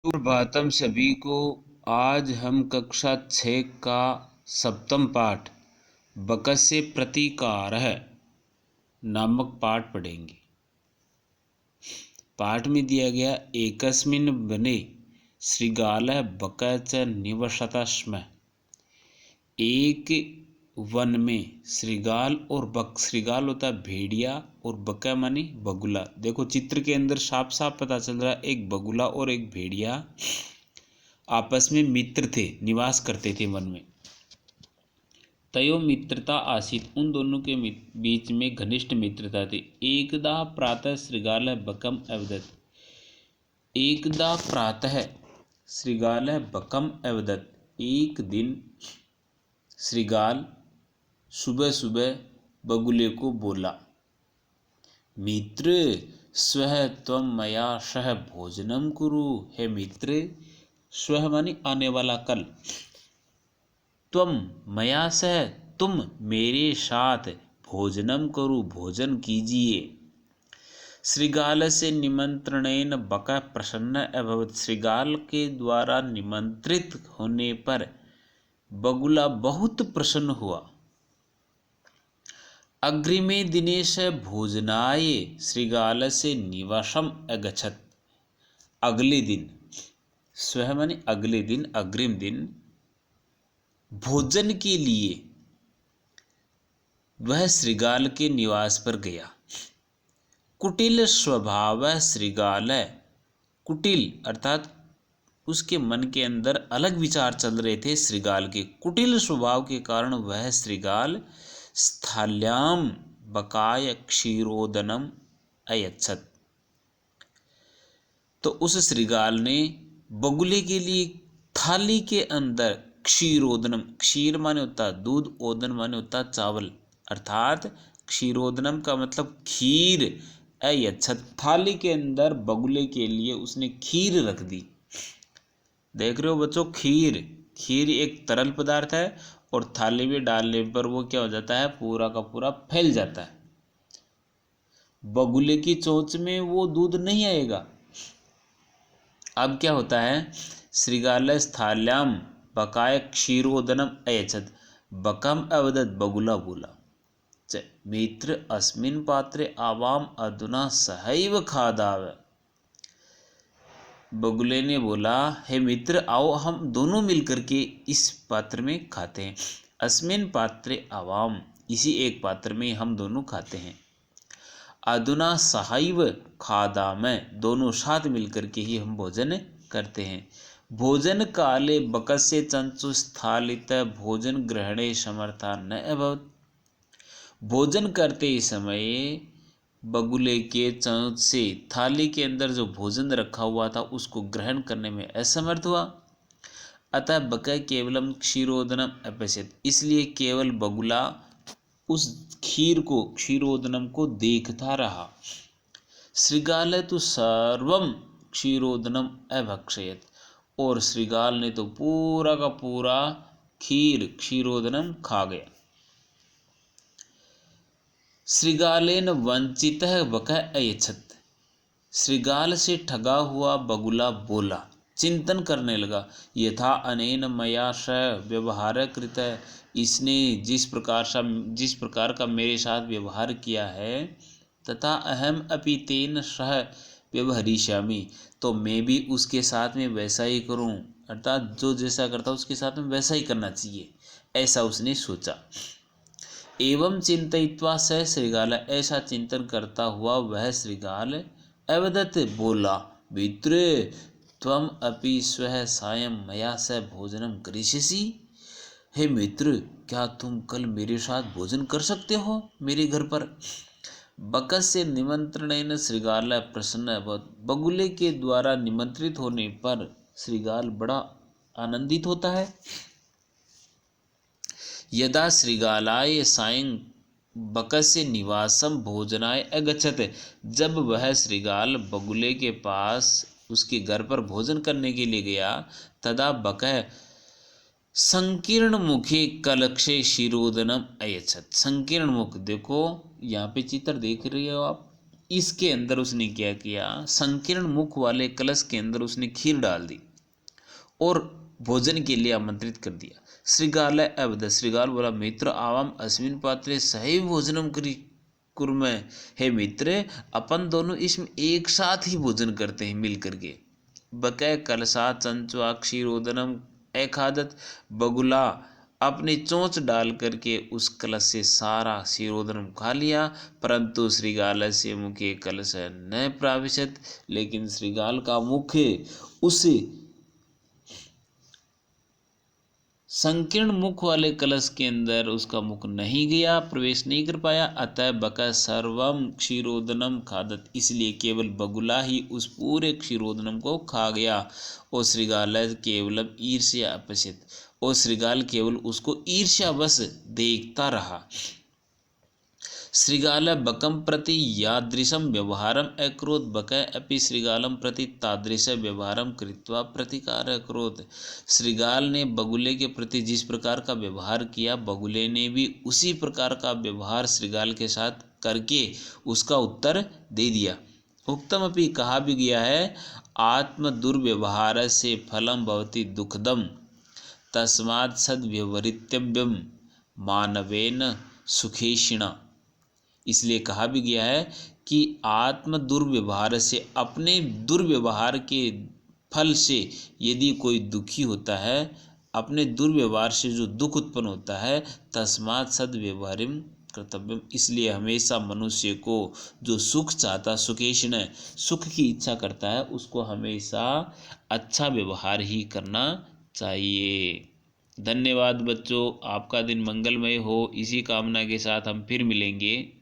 सुप्रभातम सभी को। आज हम कक्षा 6 का सप्तम पाठ बकस्य प्रतिकारः नामक पाठ पढ़ेंगे। पाठ में दिया गया एकस्मिन् वने शृगालः बकः च निवसतः स्म। एक वन में शृगाल और बक, शृगाल होता है भेड़िया और बका मानी बगुला। देखो चित्र के अंदर साफ साफ पता चल रहा है एक बगुला और एक भेड़िया आपस में मित्र थे, निवास करते थे वन में। तयो मित्रता आसीत, उन दोनों के बीच में घनिष्ठ मित्रता थी। एकदा प्रातः शृगाल बकम अवदत्, एकदा प्रातः शृगाल बकम अवदत्, एक दिन शृगाल सुबह सुबह बगुले को बोला, मित्र स्वः त्वं मया सह भोजनम कुरु। हे मित्र, स्वः मानी आने वाला कल, त्वं मया सह तुम मेरे साथ भोजनम करो, भोजन कीजिए। शृगाल से निमंत्रणेन बकः प्रसन्न अभवत्, शृगाल के द्वारा निमंत्रित होने पर बगुला बहुत प्रसन्न हुआ। अग्रिमे दिने स भोजनाय शृगालस्य निवासम अगच्छत्, अगले दिन, स्वः माने अगले दिन, अग्रिम दिन, भोजन के लिए वह शृगाल के निवास पर गया। कुटिल स्वभाव शृगाल, कुटिल अर्थात उसके मन के अंदर अलग विचार चल रहे थे। शृगाल के कुटिल स्वभाव के कारण वह शृगाल स्थाल्याम बकाय क्षीरोदनम अयच्छत्, तो उस शृगाल ने बगुले के लिए थाली के अंदर क्षीरोदनम, क्षीर माने होता है दूध, ओदन माने होता है चावल, अर्थात क्षीरोदनम का मतलब खीर, अयच्छत्, थाली के अंदर बगुले के लिए उसने खीर रख दी। देख रहे हो बच्चों, खीर, खीर एक तरल पदार्थ है और थाली में डालने पर वो क्या हो जाता है, पूरा का पूरा फैल जाता है। बगुले की चोंच में वो दूध नहीं आएगा। अब क्या होता है, शृगाल स्थाल्याम बकाय क्षीरोदनम अयच्छत्, बकम अवदत्, बगुला बोला, मित्र अस्मिन् पात्रे आवाम अधुना सहैव खादाव। बगुले ने बोला, हे मित्र आओ हम दोनों मिलकर के इस पात्र में खाते हैं। अस्मिन् पात्रे आवाम, इसी एक पात्र में हम दोनों खाते हैं। अधुना सहैव खादामः, दोनों साथ मिलकर के ही हम भोजन करते हैं। भोजन काले बकस्य चंचु स्थालित भोजन ग्रहणे समर्था न अभवत्, भोजन करते समय बगुले के चोंच से थाली के अंदर जो भोजन रखा हुआ था उसको ग्रहण करने में असमर्थ हुआ। अतः बकः केवलम क्षीरोदनम अपश्यत्, इसलिए केवल बगुला उस खीर को, क्षीरोदनम को देखता रहा। शृगाल तो सर्वम क्षीरोदनम अभक्षयत्, और शृगाल ने तो पूरा का पूरा खीर क्षीरोदनम खा गया। शृगालेन वंचितः बकः अयच्छत्, शृगाल से ठगा हुआ बगुला बोला, चिंतन करने लगा, यथा अनेन मया सह व्यवहार कृतः, इसने जिस प्रकार का मेरे साथ व्यवहार किया है, तथा अहम अपि तेन सह व्यवहरिष्यामि, तो मैं भी उसके साथ में वैसा ही करूं, अर्थात जो जैसा करता उसके साथ में वैसा ही करना चाहिए, ऐसा उसने सोचा। एवं चिंतयित्वा स शृगाल, ऐसा चिंतन करता हुआ वह शृगाल अवदत् बोला, मित्र त्वम अपि स्वः सायं मया सह भोजनम करिष्यसि। हे मित्र, क्या तुम कल मेरे साथ भोजन कर सकते हो मेरे घर पर। बकस्य निमंत्रणेन शृगाल प्रसन्न अभवत्, बगुले के द्वारा निमंत्रित होने पर शृगाल बड़ा आनंदित होता है। यदा शृगालाय सायं बकस्य निवासम भोजनाय अगच्छत्, जब वह शृगाल बगुले के पास उसके घर पर भोजन करने के लिए गया, तदा बकः संकीर्ण मुखे कलक्षे क्षीरोदनम अयच्छत्, संकीर्ण मुख, देखो यहाँ पे चित्र देख रहे हो आप, इसके अंदर उसने क्या किया, संकीर्ण मुख वाले कलश के अंदर उसने खीर डाल दी और भोजन के लिए आमंत्रित कर दिया। श्रीगाल अवध, श्रीगाल बोला मित्र आवाम अस्मिन् पात्रे सहैव भोजनम करी कुर्मः। हे मित्र, अपन दोनों इसमें एक साथ ही भोजन करते हैं मिल करके। बकै कलसा चंचुआ क्षीरोदनम एखादत, बगुला अपनी चोंच डाल करके उस कलश से सारा क्षीरोदनम खा लिया, परंतु श्रीगाल से मुखे कलश न प्राविशत, लेकिन श्रीगाल का मुख उस संकीर्ण मुख वाले कलश के अंदर उसका मुख नहीं गया, प्रवेश नहीं कर पाया। अतः बका सर्वम क्षीरोदनम खादत, इसलिए केवल बगुला ही उस पूरे क्षीरोदनम को खा गया। और श्रीगाल केवलम ईर्ष्या अपश्यत, और श्रीगाल केवल उसको ईर्ष्यावश देखता रहा। श्रीगाल बकम प्रति यादृशम व्यवहारम अकरोत्, बकै अपि श्रीगालम प्रति तादृश व्यवहारम कृत्वा प्रतिकार अकरोत्। श्रीगाल ने बगुले के प्रति जिस प्रकार का व्यवहार किया, बगुले ने भी उसी प्रकार का व्यवहार श्रीगाल के साथ करके उसका उत्तर दे दिया। उक्तम अपि, कहा भी गया है, आत्म दुर्व्यवहार से फलम भवति दुखदम, तस्मात् सद्व्यवहृतव्यम मानवेन सुखेशिणा। इसलिए कहा भी गया है कि आत्म दुर्व्यवहार से, अपने दुर्व्यवहार के फल से यदि कोई दुखी होता है, अपने दुर्व्यवहार से जो दुख उत्पन्न होता है, तस्मात् सद्व्यवहारिम कर्तव्यम, इसलिए हमेशा मनुष्य को जो सुख चाहता, सुखेशण सुख की इच्छा करता है, उसको हमेशा अच्छा व्यवहार ही करना चाहिए। धन्यवाद बच्चों, आपका दिन मंगलमय हो, इसी कामना के साथ हम फिर मिलेंगे।